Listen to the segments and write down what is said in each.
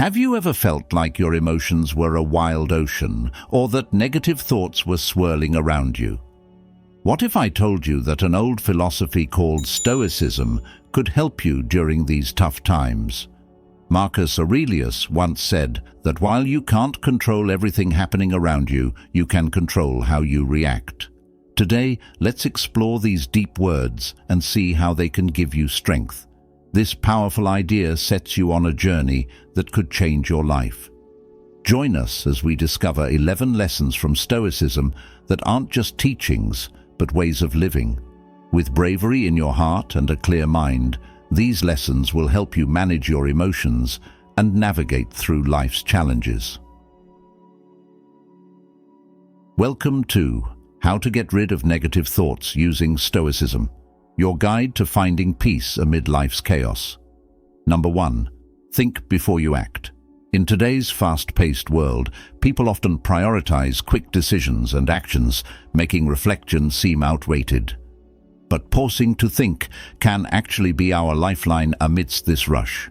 Have you ever felt like your emotions were a wild ocean, or that negative thoughts were swirling around you? What if I told you that an old philosophy called Stoicism could help you during these tough times? Marcus Aurelius once said that while you can't control everything happening around you, you can control how you react. Today, let's explore these deep words and see how they can give you strength. This powerful idea sets you on a journey that could change your life. Join us as we discover 11 lessons from Stoicism that aren't just teachings, but ways of living. With bravery in your heart and a clear mind, these lessons will help you manage your emotions and navigate through life's challenges. Welcome to How to Get Rid of Negative Thoughts Using Stoicism, your guide to finding peace amid life's chaos. Number 1. Think before you act. In today's fast-paced world, people often prioritize quick decisions and actions, making reflection seem outdated. But pausing to think can actually be our lifeline amidst this rush.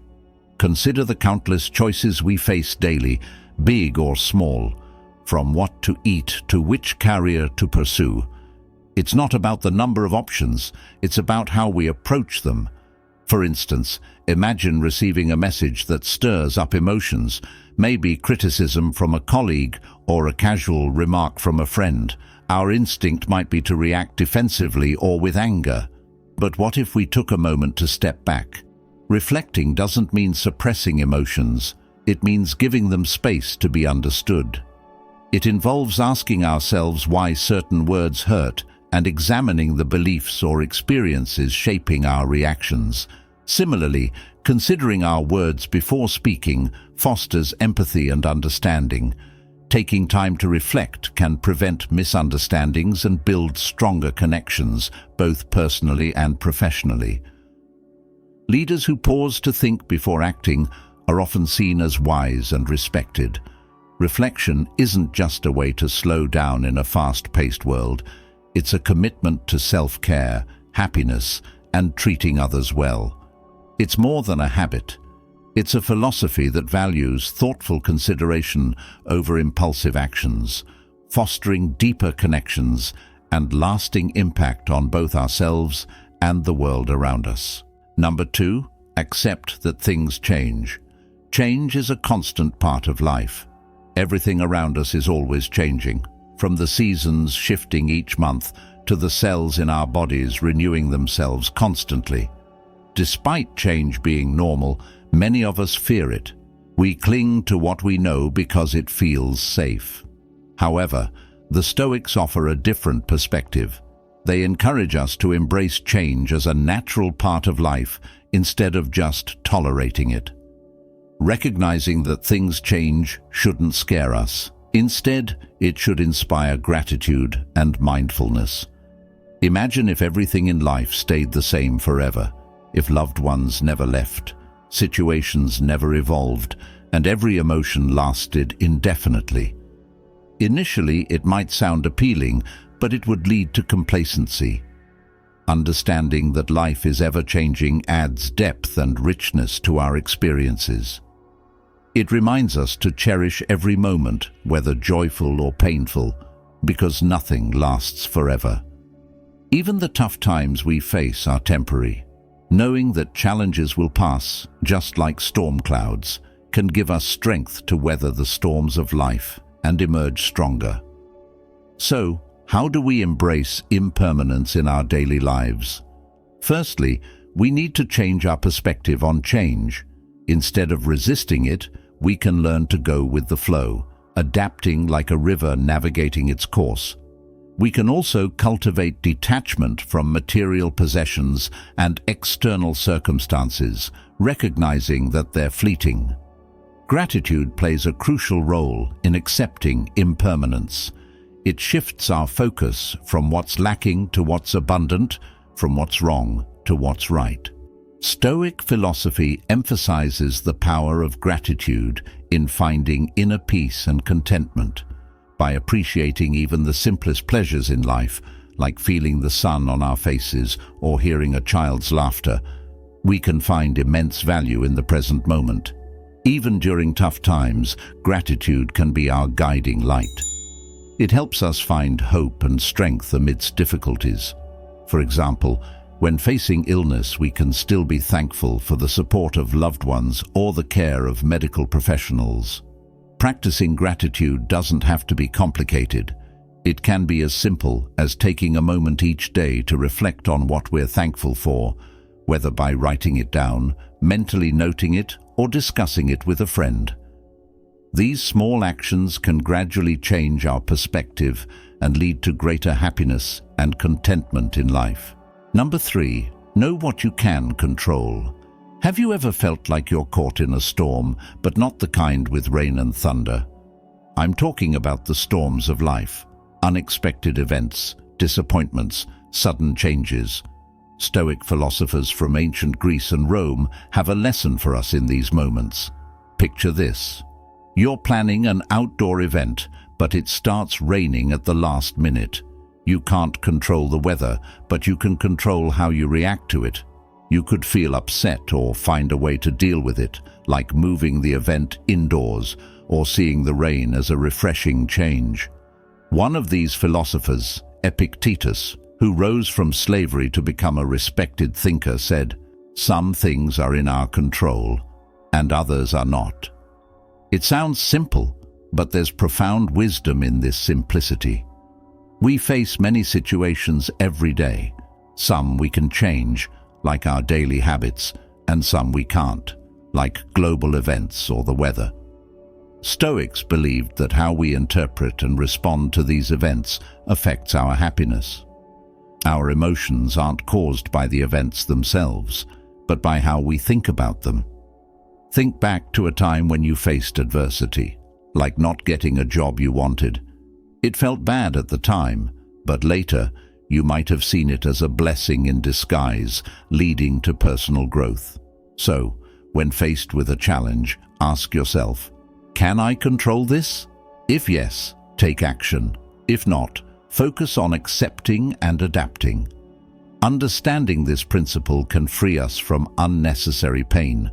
Consider the countless choices we face daily, big or small, from what to eat to which career to pursue. It's not about the number of options, it's about how we approach them. For instance, imagine receiving a message that stirs up emotions, maybe criticism from a colleague or a casual remark from a friend. Our instinct might be to react defensively or with anger. But what if we took a moment to step back? Reflecting doesn't mean suppressing emotions, it means giving them space to be understood. It involves asking ourselves why certain words hurt, and examining the beliefs or experiences shaping our reactions. Similarly, considering our words before speaking fosters empathy and understanding. Taking time to reflect can prevent misunderstandings and build stronger connections, both personally and professionally. Leaders who pause to think before acting are often seen as wise and respected. Reflection isn't just a way to slow down in a fast-paced world. It's a commitment to self-care, happiness, and treating others well. It's more than a habit. It's a philosophy that values thoughtful consideration over impulsive actions, fostering deeper connections and lasting impact on both ourselves and the world around us. Number 2, accept that things change. Change is a constant part of life. Everything around us is always changing. From the seasons shifting each month to the cells in our bodies renewing themselves constantly. Despite change being normal, many of us fear it. We cling to what we know because it feels safe. However, the Stoics offer a different perspective. They encourage us to embrace change as a natural part of life instead of just tolerating it. Recognizing that things change shouldn't scare us. Instead, it should inspire gratitude and mindfulness. Imagine if everything in life stayed the same forever, if loved ones never left, situations never evolved, and every emotion lasted indefinitely. Initially, it might sound appealing, but it would lead to complacency. Understanding that life is ever-changing adds depth and richness to our experiences. It reminds us to cherish every moment, whether joyful or painful, because nothing lasts forever. Even the tough times we face are temporary. Knowing that challenges will pass, just like storm clouds, can give us strength to weather the storms of life and emerge stronger. So, how do we embrace impermanence in our daily lives? Firstly, we need to change our perspective on change. Instead of resisting it, we can learn to go with the flow, adapting like a river navigating its course. We can also cultivate detachment from material possessions and external circumstances, recognizing that they're fleeting. Gratitude plays a crucial role in accepting impermanence. It shifts our focus from what's lacking to what's abundant, from what's wrong to what's right. Stoic philosophy emphasizes the power of gratitude in finding inner peace and contentment. By appreciating even the simplest pleasures in life, like feeling the sun on our faces or hearing a child's laughter, we can find immense value in the present moment. Even during tough times, gratitude can be our guiding light. It helps us find hope and strength amidst difficulties. For example, when facing illness, we can still be thankful for the support of loved ones or the care of medical professionals. Practicing gratitude doesn't have to be complicated. It can be as simple as taking a moment each day to reflect on what we're thankful for, whether by writing it down, mentally noting it, or discussing it with a friend. These small actions can gradually change our perspective and lead to greater happiness and contentment in life. Number 3, know what you can control. Have you ever felt like you're caught in a storm, but not the kind with rain and thunder? I'm talking about the storms of life, unexpected events, disappointments, sudden changes. Stoic philosophers from ancient Greece and Rome have a lesson for us in these moments. Picture this. You're planning an outdoor event, but it starts raining at the last minute. You can't control the weather, but you can control how you react to it. You could feel upset or find a way to deal with it, like moving the event indoors or seeing the rain as a refreshing change. One of these philosophers, Epictetus, who rose from slavery to become a respected thinker, said, "Some things are in our control, and others are not." It sounds simple, but there's profound wisdom in this simplicity. We face many situations every day. Some we can change, like our daily habits, and some we can't, like global events or the weather. Stoics believed that how we interpret and respond to these events affects our happiness. Our emotions aren't caused by the events themselves, but by how we think about them. Think back to a time when you faced adversity, like not getting a job you wanted. It felt bad at the time, but later you might have seen it as a blessing in disguise, leading to personal growth. So, when faced with a challenge, ask yourself, can I control this? If yes, take action. If not, focus on accepting and adapting. Understanding this principle can free us from unnecessary pain.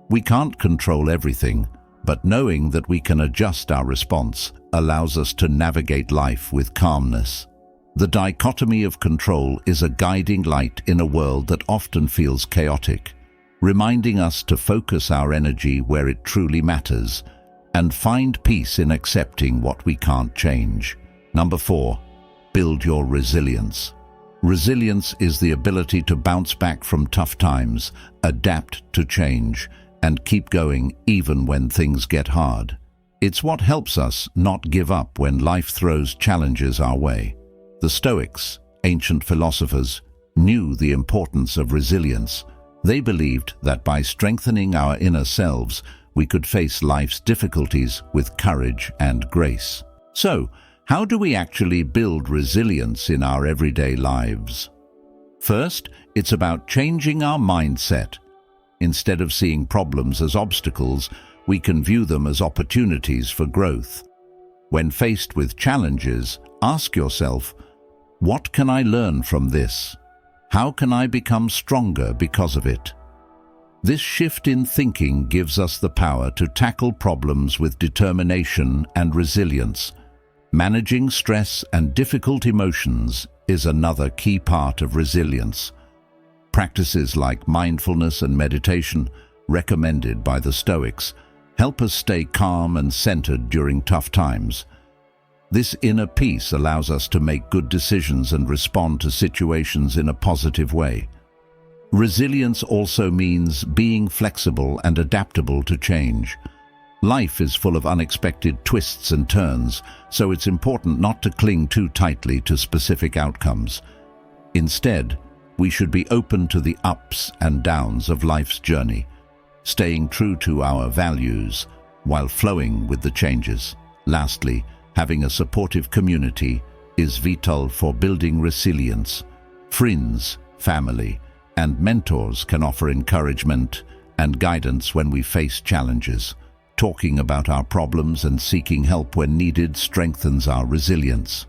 We can't control everything, but knowing that we can adjust our response allows us to navigate life with calmness. The dichotomy of control is a guiding light in a world that often feels chaotic, reminding us to focus our energy where it truly matters and find peace in accepting what we can't change. Number 4, build your resilience. Resilience is the ability to bounce back from tough times, adapt to change, and keep going even when things get hard. It's what helps us not give up when life throws challenges our way. The Stoics, ancient philosophers, knew the importance of resilience. They believed that by strengthening our inner selves, we could face life's difficulties with courage and grace. So, how do we actually build resilience in our everyday lives? First, it's about changing our mindset. Instead of seeing problems as obstacles, we can view them as opportunities for growth. When faced with challenges, ask yourself, what can I learn from this? How can I become stronger because of it? This shift in thinking gives us the power to tackle problems with determination and resilience. Managing stress and difficult emotions is another key part of resilience. Practices like mindfulness and meditation, recommended by the Stoics, help us stay calm and centered during tough times. This inner peace allows us to make good decisions and respond to situations in a positive way. Resilience also means being flexible and adaptable to change. Life is full of unexpected twists and turns, so it's important not to cling too tightly to specific outcomes. Instead, we should be open to the ups and downs of life's journey, staying true to our values while flowing with the changes. Lastly, having a supportive community is vital for building resilience. Friends, family, and mentors can offer encouragement and guidance when we face challenges. Talking about our problems and seeking help when needed strengthens our resilience.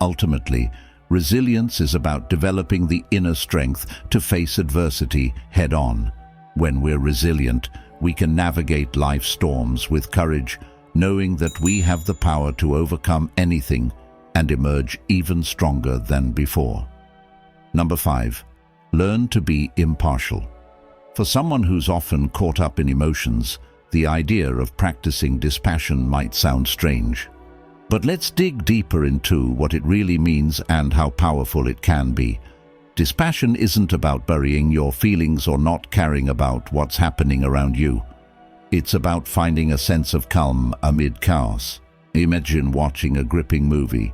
Ultimately, resilience is about developing the inner strength to face adversity head-on. When we're resilient, we can navigate life's storms with courage, knowing that we have the power to overcome anything and emerge even stronger than before. Number 5. Learn to be impartial. For someone who's often caught up in emotions, the idea of practicing dispassion might sound strange. But let's dig deeper into what it really means and how powerful it can be. Dispassion isn't about burying your feelings or not caring about what's happening around you. It's about finding a sense of calm amid chaos. Imagine watching a gripping movie.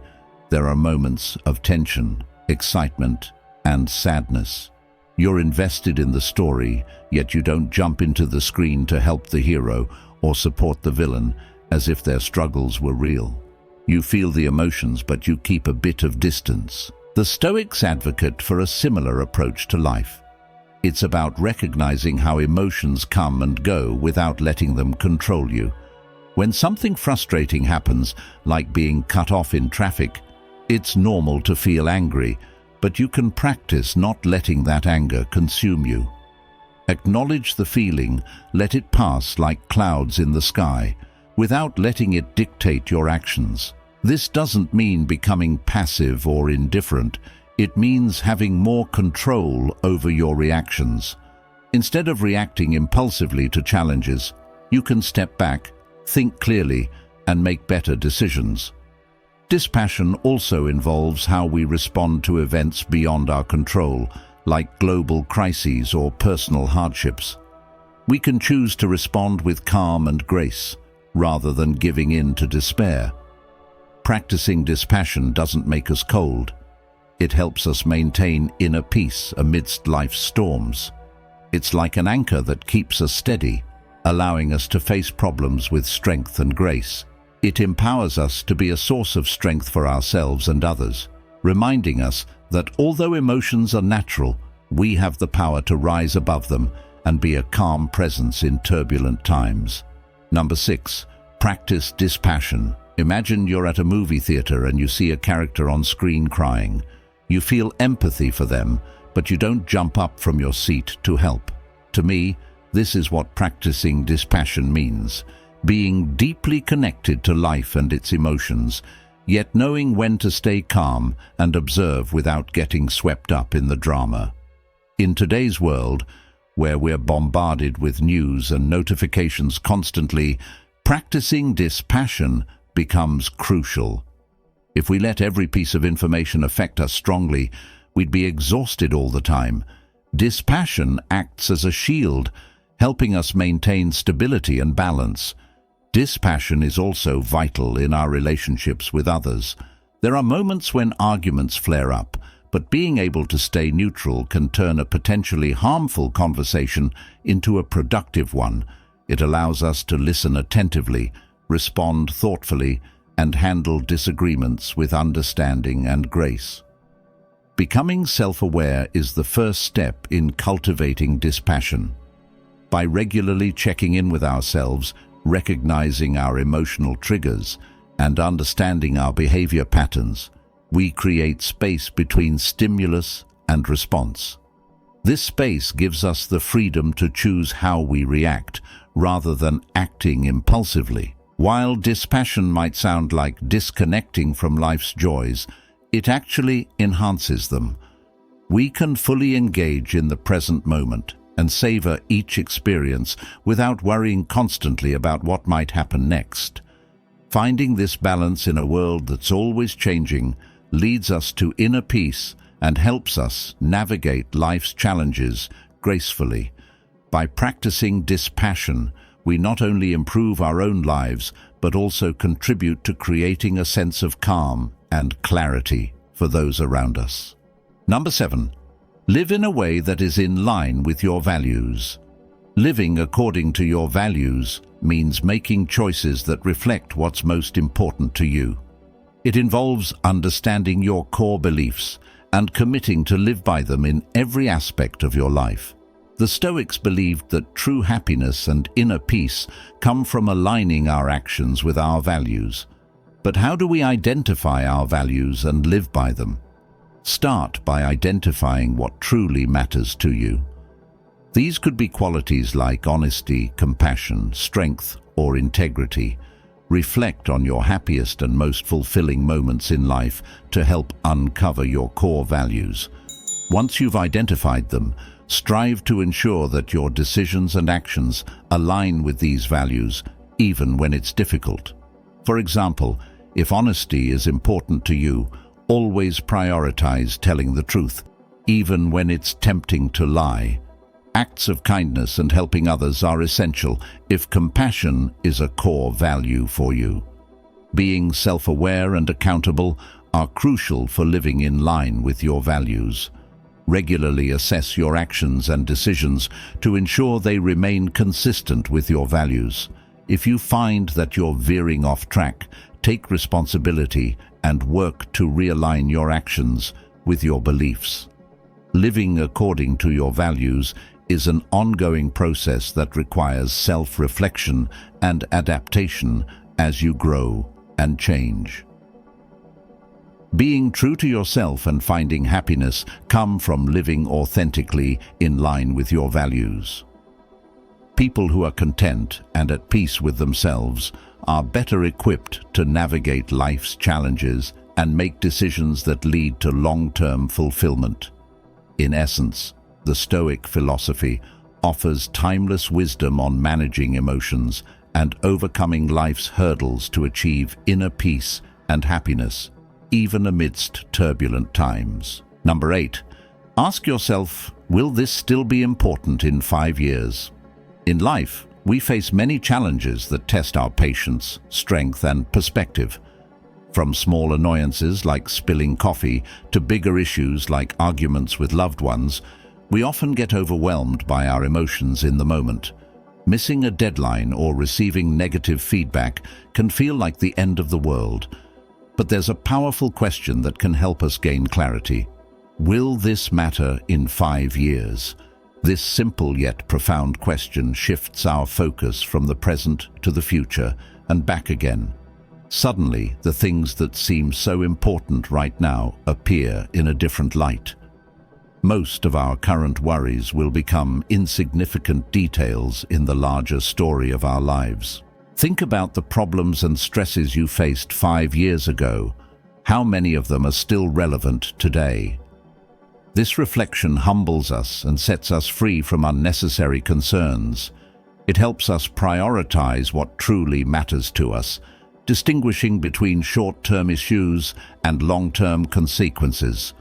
There are moments of tension, excitement, and sadness. You're invested in the story, yet you don't jump into the screen to help the hero or support the villain as if their struggles were real. You feel the emotions, but you keep a bit of distance. The Stoics advocate for a similar approach to life. It's about recognizing how emotions come and go without letting them control you. When something frustrating happens, like being cut off in traffic, it's normal to feel angry, but you can practice not letting that anger consume you. Acknowledge the feeling, let it pass like clouds in the sky, without letting it dictate your actions. This doesn't mean becoming passive or indifferent. It means having more control over your reactions. Instead of reacting impulsively to challenges, you can step back, think clearly, and make better decisions. Dispassion also involves how we respond to events beyond our control, like global crises or personal hardships. We can choose to respond with calm and grace, rather than giving in to despair. Practicing dispassion doesn't make us cold. It helps us maintain inner peace amidst life's storms. It's like an anchor that keeps us steady, allowing us to face problems with strength and grace. It empowers us to be a source of strength for ourselves and others, reminding us that although emotions are natural, we have the power to rise above them and be a calm presence in turbulent times. Number 6. Practice dispassion. Imagine you're at a movie theater and you see a character on screen crying. You feel empathy for them, but you don't jump up from your seat to help. To me, this is what practicing dispassion means. Being deeply connected to life and its emotions, yet knowing when to stay calm and observe without getting swept up in the drama. In today's world, where we're bombarded with news and notifications constantly, practicing dispassion becomes crucial. If we let every piece of information affect us strongly, we'd be exhausted all the time. Dispassion acts as a shield, helping us maintain stability and balance. Dispassion is also vital in our relationships with others. There are moments when arguments flare up, but being able to stay neutral can turn a potentially harmful conversation into a productive one. It allows us to listen attentively, respond thoughtfully, and handle disagreements with understanding and grace. Becoming self-aware is the first step in cultivating dispassion. By regularly checking in with ourselves, recognizing our emotional triggers, and understanding our behavior patterns, we create space between stimulus and response. This space gives us the freedom to choose how we react, rather than acting impulsively. While dispassion might sound like disconnecting from life's joys, it actually enhances them. We can fully engage in the present moment and savor each experience without worrying constantly about what might happen next. Finding this balance in a world that's always changing leads us to inner peace and helps us navigate life's challenges gracefully. By practicing dispassion, we not only improve our own lives, but also contribute to creating a sense of calm and clarity for those around us. Number 7. Live in a way that is in line with your values. Living according to your values means making choices that reflect what's most important to you. It involves understanding your core beliefs and committing to live by them in every aspect of your life. The Stoics believed that true happiness and inner peace come from aligning our actions with our values. But how do we identify our values and live by them? Start by identifying what truly matters to you. These could be qualities like honesty, compassion, strength, or integrity. Reflect on your happiest and most fulfilling moments in life to help uncover your core values. Once you've identified them, strive to ensure that your decisions and actions align with these values, even when it's difficult. For example, if honesty is important to you, always prioritize telling the truth, even when it's tempting to lie. Acts of kindness and helping others are essential if compassion is a core value for you. Being self-aware and accountable are crucial for living in line with your values. Regularly assess your actions and decisions to ensure they remain consistent with your values. If you find that you're veering off track, take responsibility and work to realign your actions with your beliefs. Living according to your values is an ongoing process that requires self-reflection and adaptation as you grow and change. Being true to yourself and finding happiness come from living authentically in line with your values. People who are content and at peace with themselves are better equipped to navigate life's challenges and make decisions that lead to long-term fulfillment. In essence, the Stoic philosophy offers timeless wisdom on managing emotions and overcoming life's hurdles to achieve inner peace and happiness, even amidst turbulent times. Number 8. Ask yourself, will this still be important in 5 years? In life, we face many challenges that test our patience, strength, and perspective. From small annoyances like spilling coffee to bigger issues like arguments with loved ones, we often get overwhelmed by our emotions in the moment. Missing a deadline or receiving negative feedback can feel like the end of the world. But there's a powerful question that can help us gain clarity. Will this matter in 5 years? This simple yet profound question shifts our focus from the present to the future and back again. Suddenly, the things that seem so important right now appear in a different light. Most of our current worries will become insignificant details in the larger story of our lives. Think about the problems and stresses you faced 5 years ago. How many of them are still relevant today? This reflection humbles us and sets us free from unnecessary concerns. It helps us prioritize what truly matters to us, distinguishing between short-term issues and long-term consequences.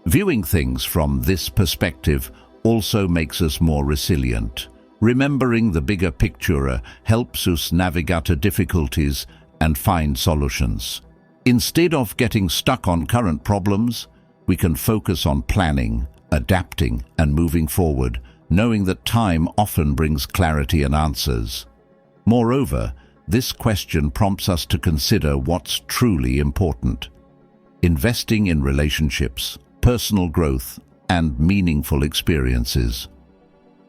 Viewing things from this perspective also makes us more resilient. Remembering the bigger picture helps us navigate difficulties and find solutions. Instead of getting stuck on current problems, we can focus on planning, adapting, and moving forward, knowing that time often brings clarity and answers. Moreover, this question prompts us to consider what's truly important. Investing in relationships, personal growth, and meaningful experiences.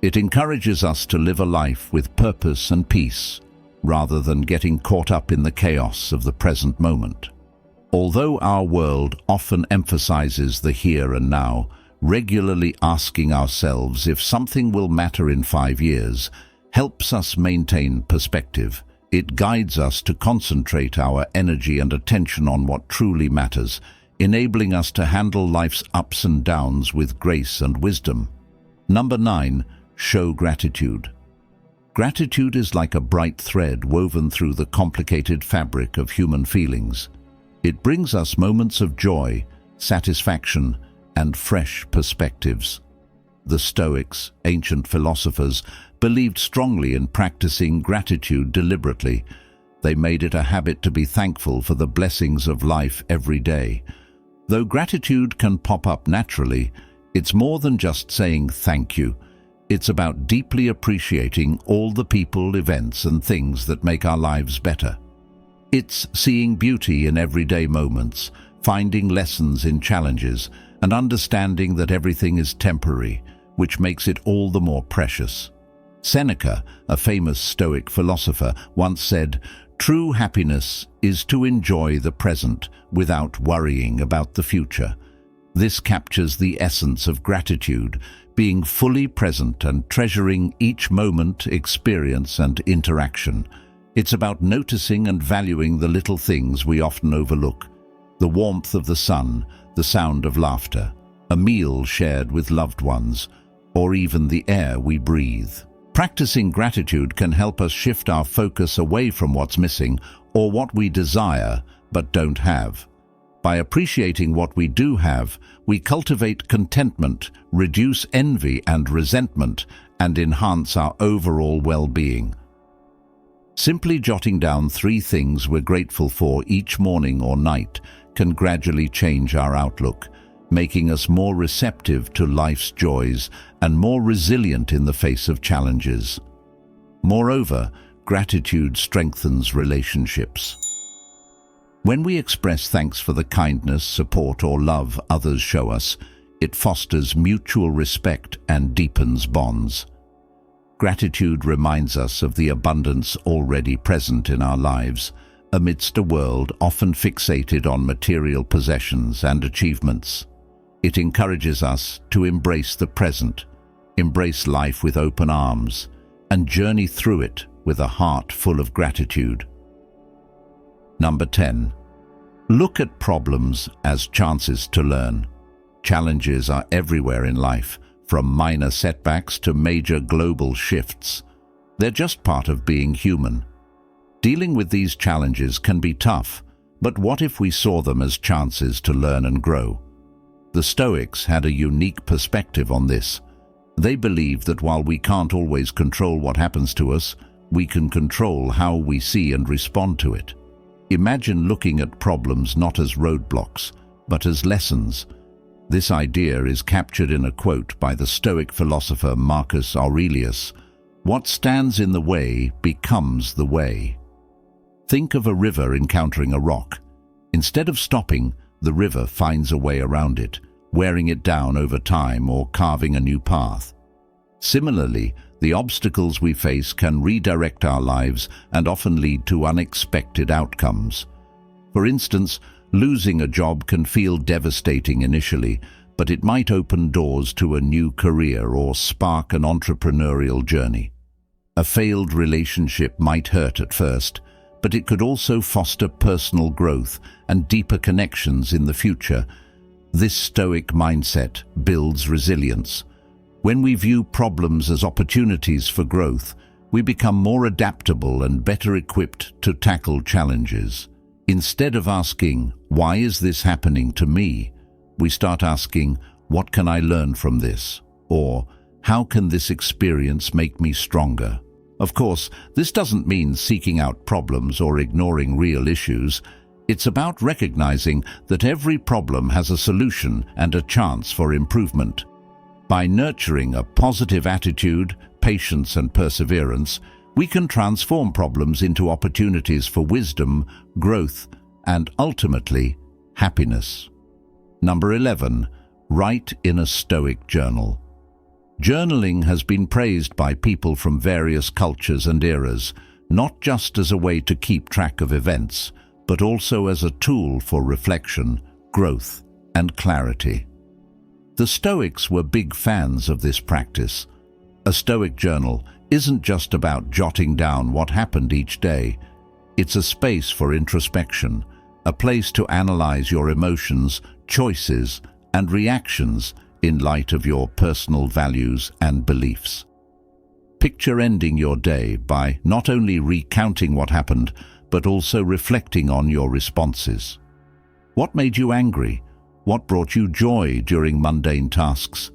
It encourages us to live a life with purpose and peace, rather than getting caught up in the chaos of the present moment. Although our world often emphasizes the here and now, regularly asking ourselves if something will matter in 5 years helps us maintain perspective. It guides us to concentrate our energy and attention on what truly matters, enabling us to handle life's ups and downs with grace and wisdom. Number 9. Show gratitude. Gratitude is like a bright thread woven through the complicated fabric of human feelings. It brings us moments of joy, satisfaction, and fresh perspectives. The Stoics, ancient philosophers, believed strongly in practicing gratitude deliberately. They made it a habit to be thankful for the blessings of life every day. Though gratitude can pop up naturally, it's more than just saying thank you. It's about deeply appreciating all the people, events, and things that make our lives better. It's seeing beauty in everyday moments, finding lessons in challenges, and understanding that everything is temporary, which makes it all the more precious. Seneca, a famous Stoic philosopher, once said, "True happiness is to enjoy the present without worrying about the future." This captures the essence of gratitude, being fully present and treasuring each moment, experience, and interaction. It's about noticing and valuing the little things we often overlook: the warmth of the sun, the sound of laughter, a meal shared with loved ones, or even the air we breathe. Practicing gratitude can help us shift our focus away from what's missing or what we desire but don't have. By appreciating what we do have, we cultivate contentment, reduce envy and resentment, and enhance our overall well-being. Simply jotting down 3 things we're grateful for each morning or night can gradually change our outlook, making us more receptive to life's joys and more resilient in the face of challenges. Moreover, gratitude strengthens relationships. When we express thanks for the kindness, support, or love others show us, it fosters mutual respect and deepens bonds. Gratitude reminds us of the abundance already present in our lives, amidst a world often fixated on material possessions and achievements. It encourages us to embrace the present, embrace life with open arms, and journey through it with a heart full of gratitude. Number 10. Look at problems as chances to learn. Challenges are everywhere in life, from minor setbacks to major global shifts. They're just part of being human. Dealing with these challenges can be tough, but what if we saw them as chances to learn and grow? The Stoics had a unique perspective on this. They believed that while we can't always control what happens to us, we can control how we see and respond to it. Imagine looking at problems not as roadblocks, but as lessons. This idea is captured in a quote by the Stoic philosopher Marcus Aurelius: "What stands in the way becomes the way." Think of a river encountering a rock. Instead of stopping, the river finds a way around it, wearing it down over time or carving a new path. Similarly, the obstacles we face can redirect our lives and often lead to unexpected outcomes. For instance, losing a job can feel devastating initially, but it might open doors to a new career or spark an entrepreneurial journey. A failed relationship might hurt at first, but it could also foster personal growth and deeper connections in the future. This Stoic mindset builds resilience. When we view problems as opportunities for growth, we become more adaptable and better equipped to tackle challenges. Instead of asking, "Why is this happening to me?" we start asking, "What can I learn from this?" or "How can this experience make me stronger?" Of course, this doesn't mean seeking out problems or ignoring real issues. It's about recognizing that every problem has a solution and a chance for improvement. By nurturing a positive attitude, patience, and perseverance, we can transform problems into opportunities for wisdom, growth, and ultimately, happiness. Number 11. Write in a Stoic journal. Journaling has been praised by people from various cultures and eras, not just as a way to keep track of events, but also as a tool for reflection, growth, and clarity. The Stoics were big fans of this practice. A Stoic journal isn't just about jotting down what happened each day. It's a space for introspection, a place to analyze your emotions, choices, and reactions in light of your personal values and beliefs. Picture ending your day by not only recounting what happened, but also reflecting on your responses. What made you angry? What brought you joy during mundane tasks?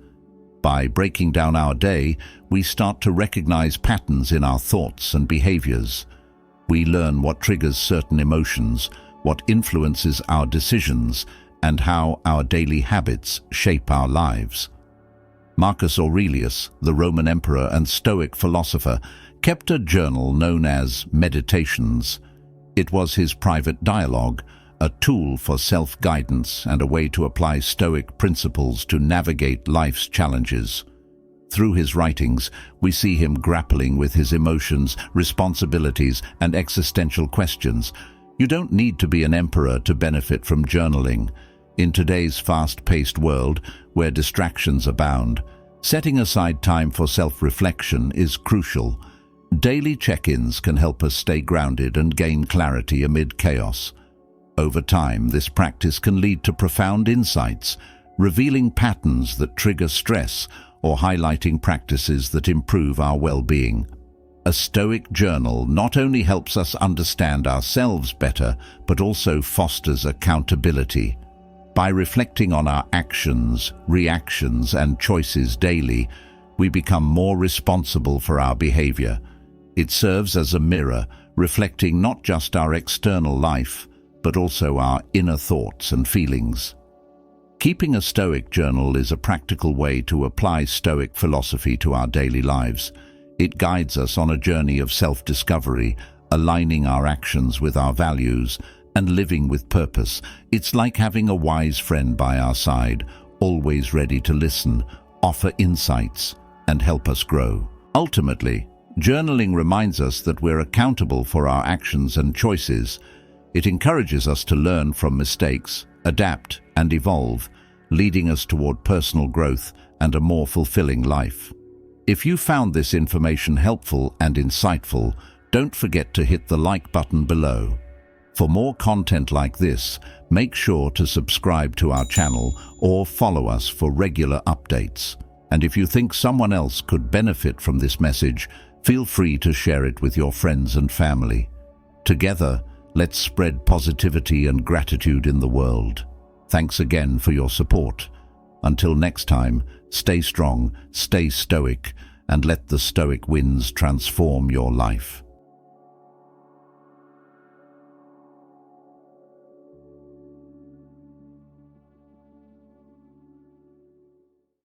By breaking down our day, we start to recognize patterns in our thoughts and behaviors. We learn what triggers certain emotions, what influences our decisions, and how our daily habits shape our lives. Marcus Aurelius, the Roman emperor and Stoic philosopher, kept a journal known as Meditations. It was his private dialogue, a tool for self-guidance and a way to apply Stoic principles to navigate life's challenges. Through his writings, we see him grappling with his emotions, responsibilities, and existential questions. You don't need to be an emperor to benefit from journaling. In today's fast-paced world, where distractions abound, setting aside time for self-reflection is crucial. Daily check-ins can help us stay grounded and gain clarity amid chaos. Over time, this practice can lead to profound insights, revealing patterns that trigger stress or highlighting practices that improve our well-being. A Stoic journal not only helps us understand ourselves better, but also fosters accountability. By reflecting on our actions, reactions, and choices daily, we become more responsible for our behavior. It serves as a mirror, reflecting not just our external life, but also our inner thoughts and feelings. Keeping a Stoic journal is a practical way to apply Stoic philosophy to our daily lives. It guides us on a journey of self-discovery, aligning our actions with our values and living with purpose. It's like having a wise friend by our side, always ready to listen, offer insights, and help us grow. Ultimately, journaling reminds us that we're accountable for our actions and choices. It encourages us to learn from mistakes, adapt, and evolve, leading us toward personal growth and a more fulfilling life. If you found this information helpful and insightful, don't forget to hit the like button below. For more content like this, make sure to subscribe to our channel or follow us for regular updates. And if you think someone else could benefit from this message, feel free to share it with your friends and family. Together, let's spread positivity and gratitude in the world. Thanks again for your support. Until next time, stay strong, stay stoic, and let the Stoic winds transform your life.